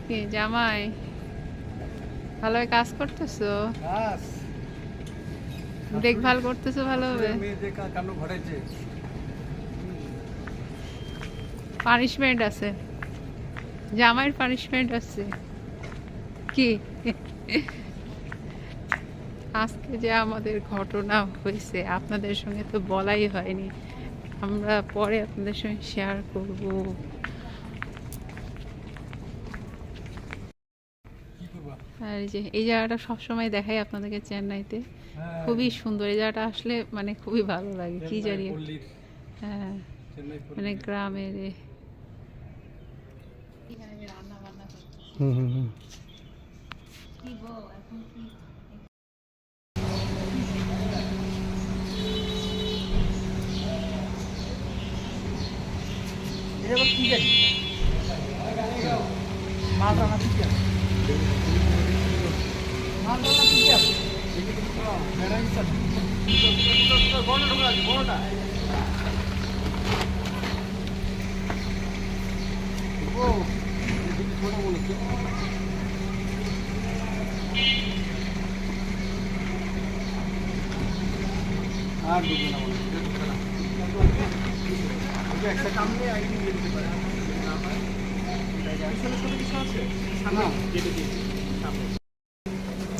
কি জামাই ভালোভাবে কাজ করতেছো? দেখভাল করতেছো ভালোভাবে? পানিশমেন্ট আছে, জামাইয়ের পানিশমেন্ট আছে কি? আজকে যে আমাদের ঘটনা হয়েছে আপনাদের সঙ্গে তো বলাই হয়নি, আমরা পরে আপনাদের সঙ্গে শেয়ার করব। আর এই জায়গাটা সবসময় দেখাই আপনাদেরকে চেন্নাইতে, খুবই সুন্দর। এই জায়গাটা আসলে মানে খুবই ভালো লাগে, কি জানি। হ্যাঁ, মানে গ্রামের রান্না বান্না কি গো এখন কি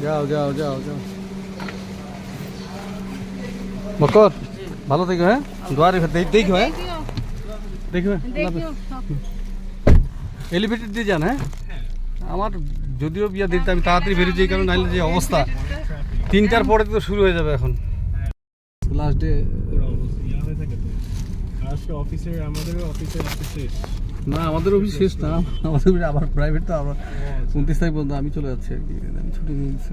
যাও যাও যাও যাও মকর ভালো থেকো। হ্যাঁ দুয়ারে দেখো। হ্যাঁ দেখো এলিভেটেড দিয়ে যান। হ্যাঁ আমার যদিও বিয়া দিতে আমি তাড়াতাড়ি বেরিয়ে যাই, কারণ নাহলে যে অবস্থা 3টার পরে তো শুরু হয়ে যাবে এখন লাস্ট ডে। না আমাদের অফিস শেষ না, আমাদের আবার প্রাইভেট, তো আবার 29 তারিখ পর্যন্ত আমি চলে যাচ্ছি আর কি, ছুটি নিয়ে নিচ্ছি।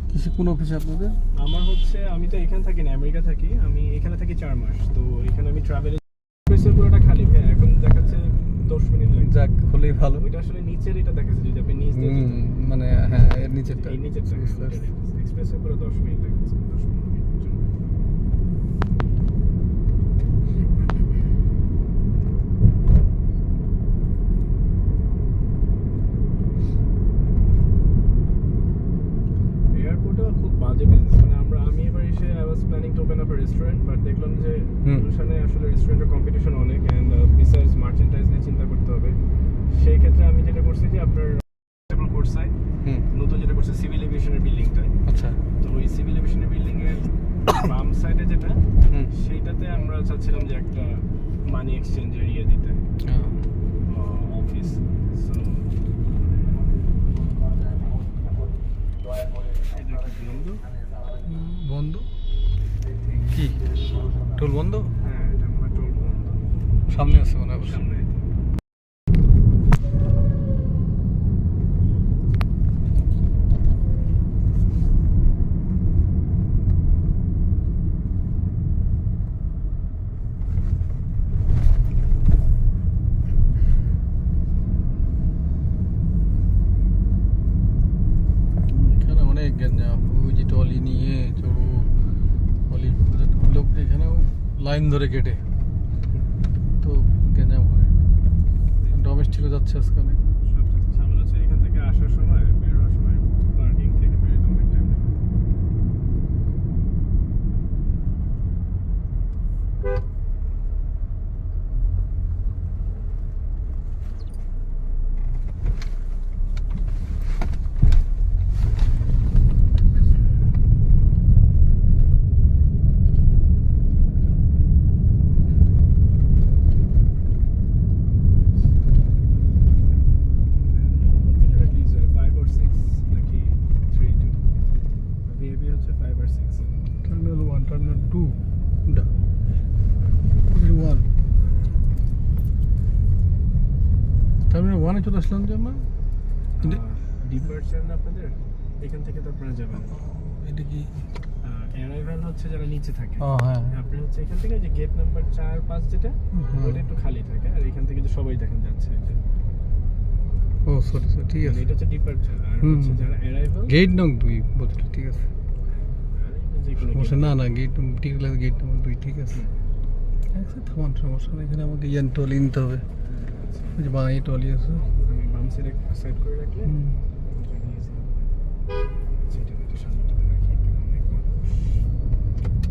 কিসে কোন অফিসে আপনাদের? আমার হচ্ছে আমি তো এখানে থাকি না, আমেরিকা থাকি। আমি এখানে থাকি 4 মাস। তো এখানে আমি ট্রাভেল এক্সপ্রেসের পুরোটা খালি ভাই, এখন দেখাচ্ছে 10 মিনিট লাগে। যাক হলেই ভালো। ওইটা আসলে নিচের এটা দেখাচ্ছে, যদি আপনি নিচ দিয়ে মানে হ্যাঁ এর নিচেরটা, এই নিচেরটা এক্সপ্রেসের পুরো 10 মিনিট দেখাচ্ছে, 10 মিনিট। খুব বাজে বিজনেস, মানে আমি এবার এসে I was planning to open up a restaurant, but দেখলাম যে গুলশানে আসলে রেস্টুরেন্টের কম্পিটিশন অনেক, এন্ড বিসাইডস মার্চেন্টাইজ নিয়ে চিন্তা করতে হবে। সেই ক্ষেত্রে আমি যেটা করছি যে আপনার কোর্ট সাইড নতুন যেটা করছে সিভিল এভিয়েশনের বিল্ডিংটা। আচ্ছা, তো ওই সিভিল এভিয়েশনের বিল্ডিং এর বাম সাইডে যেটা, সেইটাতে আমরা চাচ্ছিলাম যে একটা মানি এক্সচেঞ্জ এরিয়া দিতে, অফিস। সো বন্ধ কি টোল বন্ধ? হ্যাঁ, এটা মনে হয় টোল বন্ধ। সামনে আছে মনে হয়, সামনে। এখানে অনেক গেঞ্জাম, ওই যে টলি নিয়ে লোক এখানেও লাইন ধরে কেটে, তো গেঞ্জাম হয়। ডোমেস্টিকও যাচ্ছে আজকে অনেক। সবচেয়ে ঝামেলা হচ্ছে এখান থেকে আসার সময়, বেরোনোর সময় পার্কিং থেকে বেরোতে অনেক টাইম লাগে। টার্মিনাল 1, টার্মিনাল 2, কোনটা? 1 টার্মিনাল 1 এ চলে আসলাম যে আমরা। ডিপার্চার না আপনাদের এখান থেকে তো আপনারা যাবেন। এটা কি অ্যারাইভাল হচ্ছে যারা নিচে থাকে। হ্যাঁ আপনি হচ্ছে এখান থেকে যে গেট নাম্বার 4-5 যেটা, ওইটা একটু খালি থাকে, আর এখান থেকে যে সবাই দেখেন যাচ্ছে। ও সরি ঠিক আছে, এটা হচ্ছে ডিপার্চার, আর হচ্ছে যারা অ্যারাইভাল গেট নং 2 বলতে ঠিক আছে। যে কোনো সমস্যা না গেট টিকিট গেট নম্বর 2 ঠিক আছে। আচ্ছা থামান, সমস্যা নেই। এখানে আমাকে ইয়ান্টল নিতে হবে। আছে। ওই যে বাঁ টলি আছে। আমি বাম সাইডে সাইড করে রাখলে যদি easy হবে। সেটা একটু সামনেটাতে রাখি, অনেক মানুষ।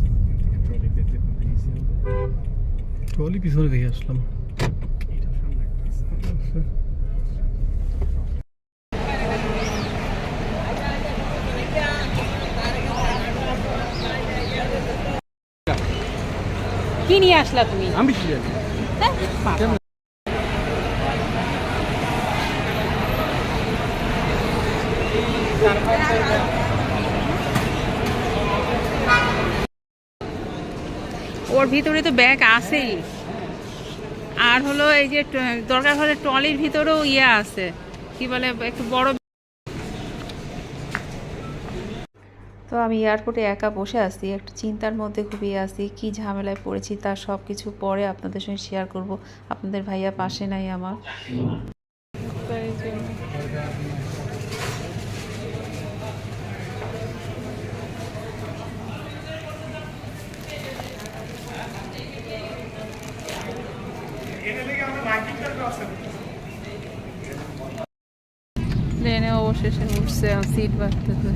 এখান থেকে ট্রলি পেতে খুব ইজি হবে। টলি পিছনে দেখে আসলাম। এটা সামনে একটা আছে। কি নিয়ে আসলা তুমি? আমি কি জানি। ওর ভিতরে তো ব্যাগ আছেই, আর হলো এই যে দরকার হলে ট্রলির ভিতরেও ইয়ে আছে, কি বলে একটু বড়। তো আমি এয়ারপোর্টে একা বসে আছি, একটু চিন্তার মধ্যে খুবই আছি, কি ঝামেলায় পড়েছি তার সব কিছু পরে আপনাদের সঙ্গে শেয়ার করব। আপনাদের ভাইয়া পাশে নাই আমার। প্লেনে অবশেষে উঠছে, সিট বাঁধতেছে।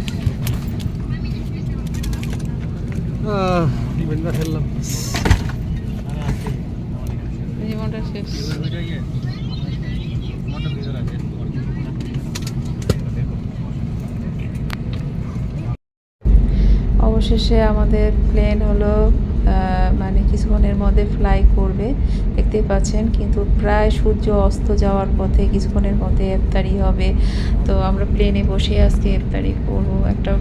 ইভেন্টটা খেললাম। জীবনটা শেষ। অবশেষে আমাদের প্লেন হলো মানে কিছুক্ষণের মধ্যে ফ্লাই করবে, দেখতেই পাচ্ছেন। কিন্তু প্রায় সূর্য অস্ত যাওয়ার পথে কিছুক্ষণের মধ্যে ইফতারি হবে। তো আমরা প্লেনে বসে আজকে ইফতারি করবো, একটা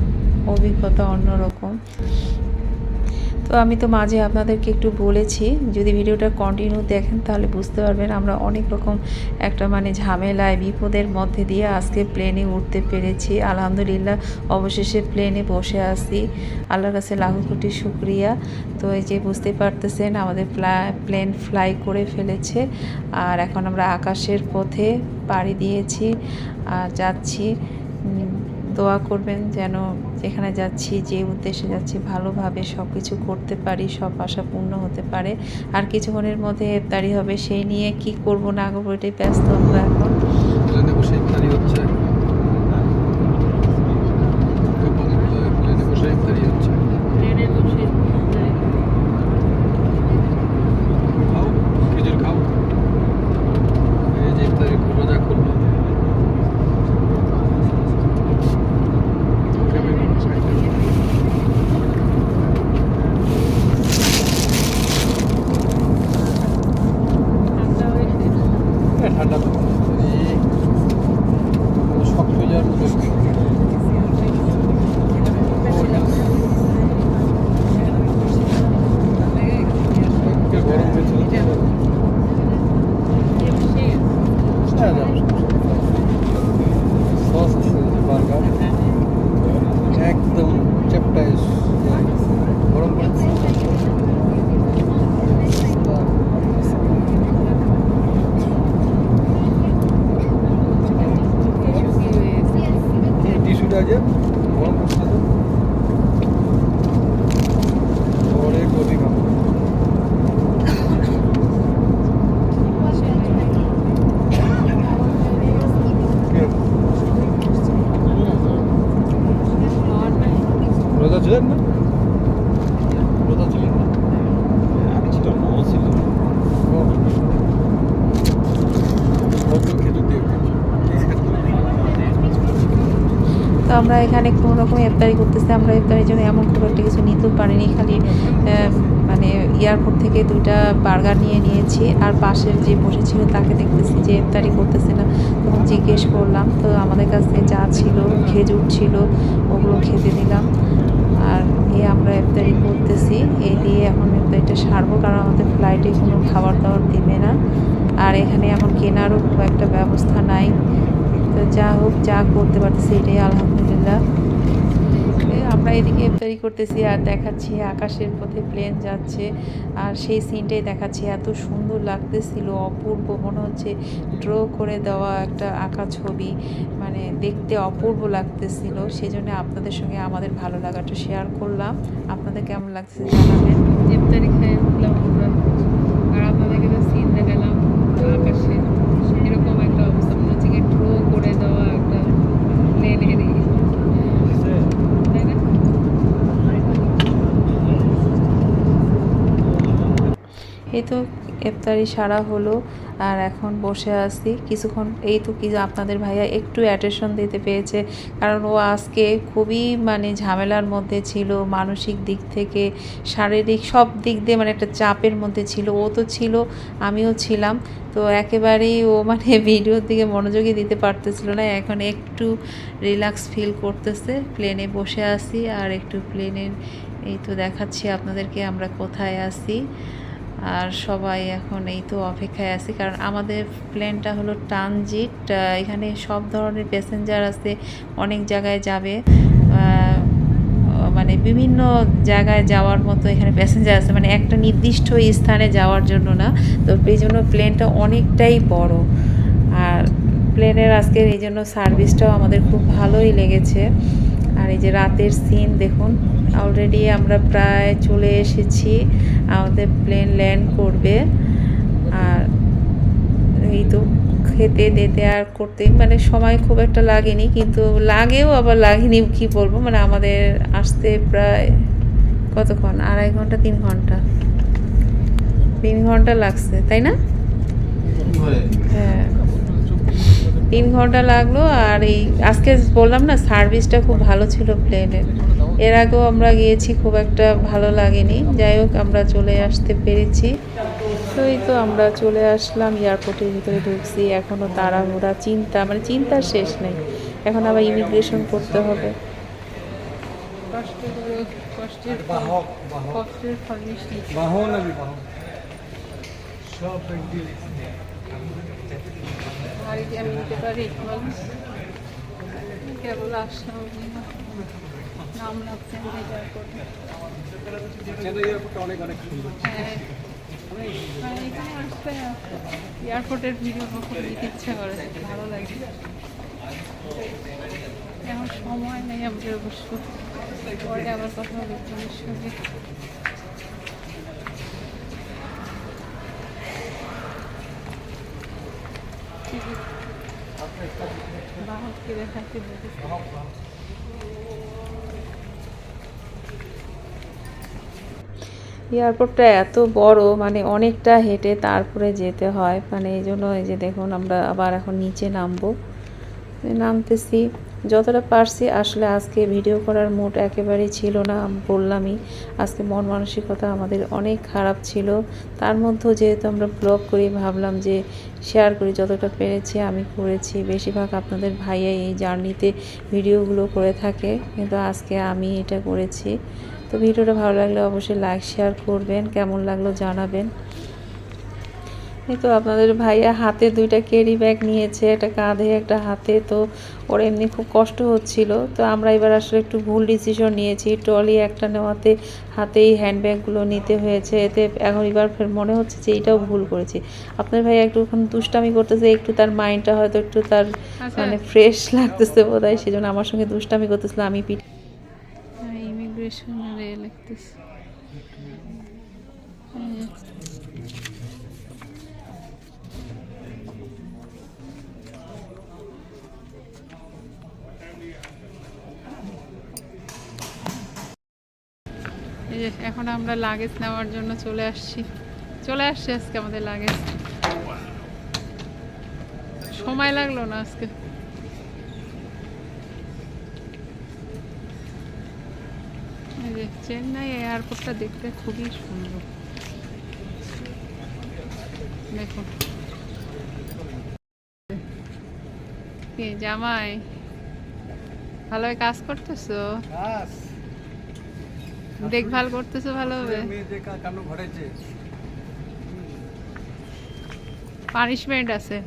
অভিজ্ঞতা অন্যরকম। তো আমি তো মাঝে আপনাদেরকে একটু বলেছি, যদি ভিডিওটা কন্টিনিউ দেখেন তাহলে বুঝতে পারবেন আমরা অনেক রকম একটা মানে ঝামেলায় বিপদের মধ্যে দিয়ে আজকে প্লেনে উঠতে পেরেছি। আলহামদুলিল্লাহ অবশেষে প্লেনে বসে আছি, আল্লাহর কাছে লাখো কোটি শুকরিয়া। তো এই যে বুঝতে পারতেছেন আমাদের প্লেন ফ্লাই করে ফেলেছে, আর এখন আমরা আকাশের পথে পাড়ি দিয়েছি আর যাচ্ছি। দোয়া করবেন যেন যেখানে যাচ্ছি, যে উদ্দেশ্যে যাচ্ছি, ভালোভাবে সব কিছু করতে পারি, সব আশা পূর্ণ হতে পারে। আর কিছুক্ষণের মধ্যে ইফতারি হবে, সেই নিয়ে কি করব না করবো এটাই ব্যস্ত আমরা এখন। প্লেনে বসে ইফতারি হচ্ছে। প্লেনে বসে ইফতারি হচ্ছে। খাও, খেজুর খাও। এই যে ইফতারি রোজা করবো। ঠান্ডা তো শক্ত হয়ে যাওয়ার মতো। গরম হয়েছিল সস বার্গার একদম চ্যাপটায় গরম করছে। টিস্যুটা যে গরম করছে তো অনেক অধিক রোজা ছিলেন না? রোজা ছিলেন না? আমি ছিলাম না, ও ছিল। তো আমরা এখানে কোনো রকম ইফতারি করতেছি। আমরা ইফতারির জন্য এমন খুব একটা কিছু নিতেও পারিনি, খালি মানে এয়ারপোর্ট থেকে 2টা বার্গার নিয়েছি। আর পাশের যে বসেছিল তাকে দেখতেছি যে ইফতারি করতেছে না, তখন জিজ্ঞেস করলাম। তো আমাদের কাছে যা ছিল, খেজুর ছিল, ওগুলো খেতে দিলাম। আর আমরা ইফতারি করতেছি, এই দিয়ে এখন ইফতারিটা সারবো, কারণ আমাদের ফ্লাইটে কোনো খাবার দাবার দিবে না। আর এখানে এমন কেনারও খুব একটা ব্যবস্থা নাই। তো যা হোক, যা করতে পারতেছি এটাই আলহামদুলিল্লাহ। আমরা এদিকে ইফতারি করতেছি আর দেখাচ্ছি আকাশের পথে প্লেন যাচ্ছে, আর সেই সিনটাই দেখাচ্ছি। এত সুন্দর লাগতেছিল, অপূর্ব, মনে হচ্ছে ড্র করে দেওয়া একটা আঁকা ছবি, মানে দেখতে অপূর্ব লাগতেছিল। সেই জন্য আপনাদের সঙ্গে আমাদের ভালো লাগাটা শেয়ার করলাম। আপনাদের কেমন লাগছে জানাবেন। ইফতারি খেয়ে উঠলাম আমরা, আর আপনাদেরকে তো সিন দেখালাম আকাশে। এই তো ইফতারি সারা হলো আর এখন বসে আছি কিছুক্ষণ। এই তো কি আপনাদের ভাইয়া একটু অ্যাটেনশন দিতে পেরেছে, কারণ ও আজকে খুবই মানে ঝামেলার মধ্যে ছিল, মানসিক দিক থেকে শারীরিক সব দিক দিয়ে মানে একটা চাপের মধ্যে ছিল। ও তো ছিল, আমিও ছিলাম, তো একেবারেই ও মানে ভিডিওর দিকে মনোযোগই দিতে পারতেছিল না। এখন একটু রিল্যাক্স ফিল করতেছে, প্লেনে বসে আছি আর একটু প্লেনের এই তো দেখাচ্ছি আপনাদেরকে আমরা কোথায় আছি। আর সবাই এখন এই তো অপেক্ষায় আছি, কারণ আমাদের প্লেনটা হলো ট্রানজিট, এখানে সব ধরনের প্যাসেঞ্জার আছে, অনেক জায়গায় যাবে, মানে বিভিন্ন জায়গায় যাওয়ার মতো এখানে প্যাসেঞ্জার আছে, মানে একটা নির্দিষ্ট স্থানে যাওয়ার জন্য না। তো এই জন্য প্লেনটা অনেকটাই বড়। আর প্লেনের আজকের এই জন্য সার্ভিসটাও আমাদের খুব ভালোই লেগেছে। আর এই যে রাতের সিন দেখুন, অলরেডি আমরা প্রায় চলে এসেছি, আমাদের প্লেন ল্যান্ড করবে। আর এই তো খেতে দিতে আর করতে মানে সময় খুব একটা লাগেনি, কিন্তু লাগেও আবার লাগেনি কি বলবো, মানে আমাদের আসতে প্রায় কতক্ষণ, 2.5 ঘন্টা 3 ঘন্টা 3 ঘন্টা লাগছে, তাই না? হ্যাঁ 3 ঘন্টা লাগলো। আর এই আজকে বললাম না সার্ভিসটা খুব ভালো ছিল প্লেনের, এর আগেও আমরা গিয়েছি, খুব একটা ভালো লাগেনি। যাই হোক আমরা চলে আসতে পেরেছি। তো এই তো আমরা চলে আসলাম, এয়ারপোর্টের ভিতরে ঢুকছি। এখনও তাড়াহুড়া চিন্তা মানে চিন্তার শেষ নেই, এখন আবার ইমিগ্রেশন করতে হবে। আমি নিতে পারি কেবল আসলাম, নাম লাগছে এয়ারপোর্টের ভিডিও নিতে ইচ্ছা করে, ভালো লাগে। এখন সময় নেই আমাদের অবশ্য, পরে আবার কথা হবে তোমার সঙ্গে। বাহককে দেখাতে হবে। এয়ারপোর্টটা এত বড়, মানে অনেকটা হেঁটে তারপরে যেতে হয়, মানে এই জন্য এই যে দেখুন আমরা আবার এখন নিচে নামতেছি যতটা পারছি। আসলে আজকে ভিডিও করার মুড একেবারেই ছিল না, বললামই আজকে মন মানসিকতা আমাদের অনেক খারাপ ছিল। তার মধ্যেও যেহেতু আমরা ব্লগ করি, ভাবলাম যে শেয়ার করি, যতটা পেরেছি আমি করেছি। বেশিরভাগ আপনাদের ভাইয়া এই জার্নিতে ভিডিওগুলো করে থাকে, কিন্তু আজকে আমি এটা করেছি। তো ভিডিওটা ভালো লাগলে অবশ্যই লাইক শেয়ার করবেন, কেমন লাগলো জানাবেন। এই তো আপনাদের ভাইয়া হাতে 2টা ক্যারি ব্যাগ নিয়েছে, একটা কাঁধে একটা হাতে, তো ওর এমনি খুব কষ্ট হচ্ছিল। তো আমরা এবার আসলে একটু ভুল ডিসিশন নিয়েছি, ট্রলি একটা নেওয়াতে হাতেই হ্যান্ডব্যাগগুলো নিতে হয়েছে। এতে এখন এবার ফের মনে হচ্ছে যে এইটাও ভুল করেছি। আপনার ভাইয়া একটুখানি দুষ্টামি করতেছে, একটু তার মাইন্ডটা হয়তো একটু তার মানে ফ্রেশ লাগতেছে বোধ হয়, সেজন্য আমার সঙ্গে দুষ্টামি করতেছিল। আমি ইমিগ্রেশন লাগতেছে। এই যে এখন আমরা লাগেজ নেওয়ার জন্য চলে আসছি আজকে আমাদের লাগেজ। সময় লাগলো না আজকে। এই যে চেন্নাই এয়ারপোর্টটা দেখতে খুবই সুন্দর, দেখুন। জামাই ভালোভাবে কাজ করতেছো, দেখভাল করতেছো ভালোভাবে। পানিশমেন্ট আছে,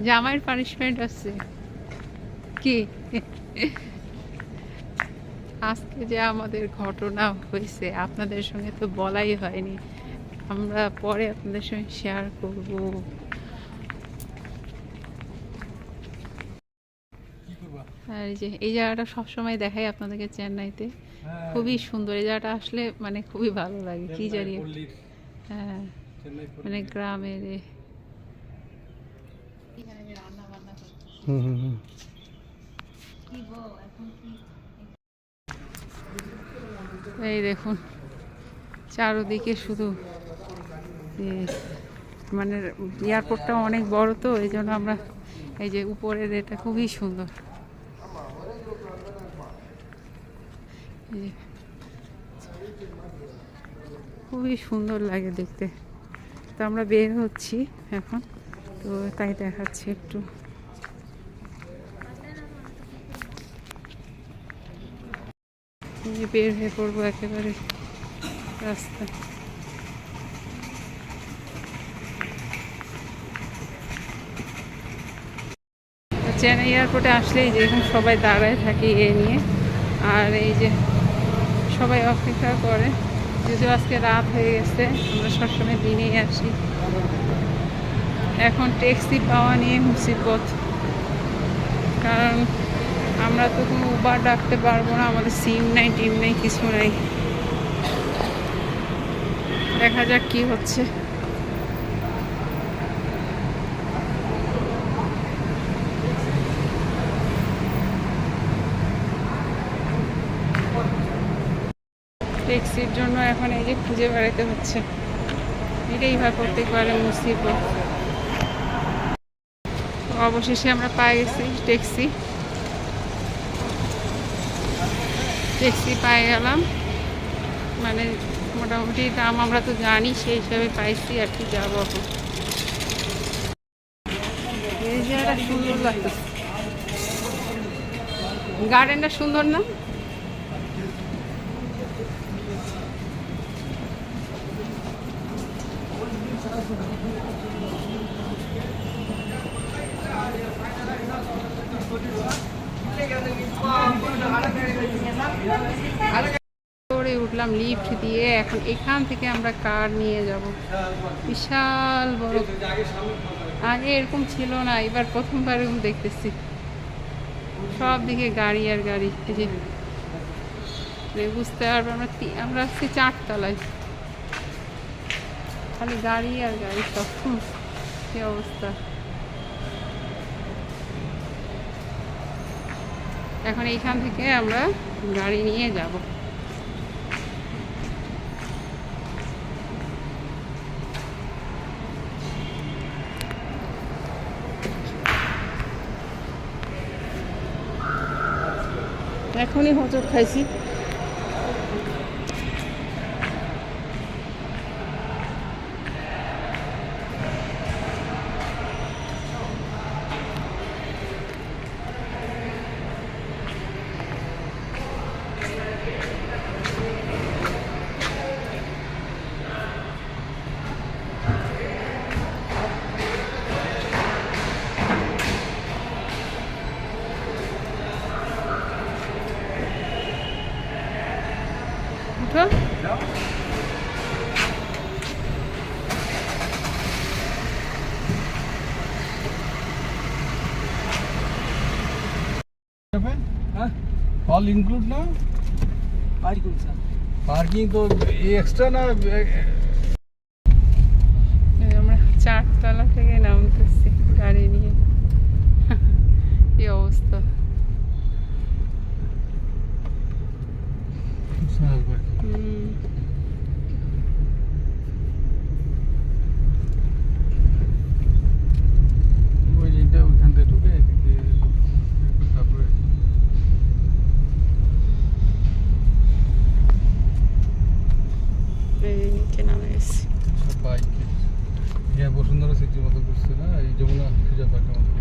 জামাইয়ের পানিশমেন্ট আছে কি? আজকে যে আমাদের ঘটনা হয়েছে আপনাদের সঙ্গে তো বলাই হয়নি, আমরা পরে আপনাদের সঙ্গে শেয়ার করব। আর এই জায়গাটা সবসময় দেখাই আপনাদেরকে চেন্নাইতে, খুবই সুন্দর। এই জায়গাটা আসলে মানে খুবই ভালো লাগে, কি জানি। হ্যাঁ মানে গ্রামের রান্না বান্না এই দেখুন চারদিকে শুধু মানে এয়ারপোর্টটা অনেক বড়, তো এই জন্য আমরা এই যে উপরের এটা খুবই সুন্দর। এই যে খুবই সুন্দর লাগে দেখতে। তো আমরা বের হচ্ছি এখন, তো তাই দেখাচ্ছি একটু। বের হয়ে পড়বো একেবারে রাস্তা। চেন্নাই এয়ারপোর্টে আসলেই যেরকম সবাই দাঁড়ায় থাকে এ নিয়ে, আর এই যে সবাই অপেক্ষা করে। যদিও আজকে রাত হয়ে গেছে, আমরা সবসময় দিনেই আসি। এখন ট্যাক্সি পাওয়া নিয়ে মুসিবত, কারণ আমরা তো কোনো উবার ডাকতে পারবো না, আমাদের সিম নাই, টিম নেই, কিছু নাই। দেখা যাক কি হচ্ছে। ট্যাক্সির জন্য এখন এই যে খুঁজে বেড়াতে হচ্ছে, এটাই হয় প্রত্যেকবারে মুসিবত। অবশেষে আমরা পাই গেছি ট্যাক্সি পাই গেলাম। মানে মোটামুটি দাম আমরা তো জানি, সেই হিসাবে পাইছি আর কি। যাবো এখন। এই জায়গাটা সুন্দর লাগতেছে, গার্ডেনটা সুন্দর না? উঠলাম লিফট দিয়ে, এখন এখান থেকে আমরা কার নিয়ে যাব। বিশাল বড়, আগে এরকম ছিল না, এবার প্রথমবার এরকম দেখতেছি। সব দিকে গাড়ি আর গাড়ি। যে বুঝতে পারবো আমরা আসছি 4 তলায়, খালি গাড়ি আর গাড়ি, সব কি অবস্থা। এখন এইখান থেকে আমরা গাড়ি নিয়ে যাব। এখনই হোঁচট খাইছি। ऑल इंक्लूड ना? पार्किंग तो एक्स्ट्रा ना? আমরা 4 তলা থেকে নামতেছি গাড়ি নিয়ে। কি অবস্থা। বসুন্ধরা সিটির মতো করছে না, এই যমুনা পূজা পার্কের মতো।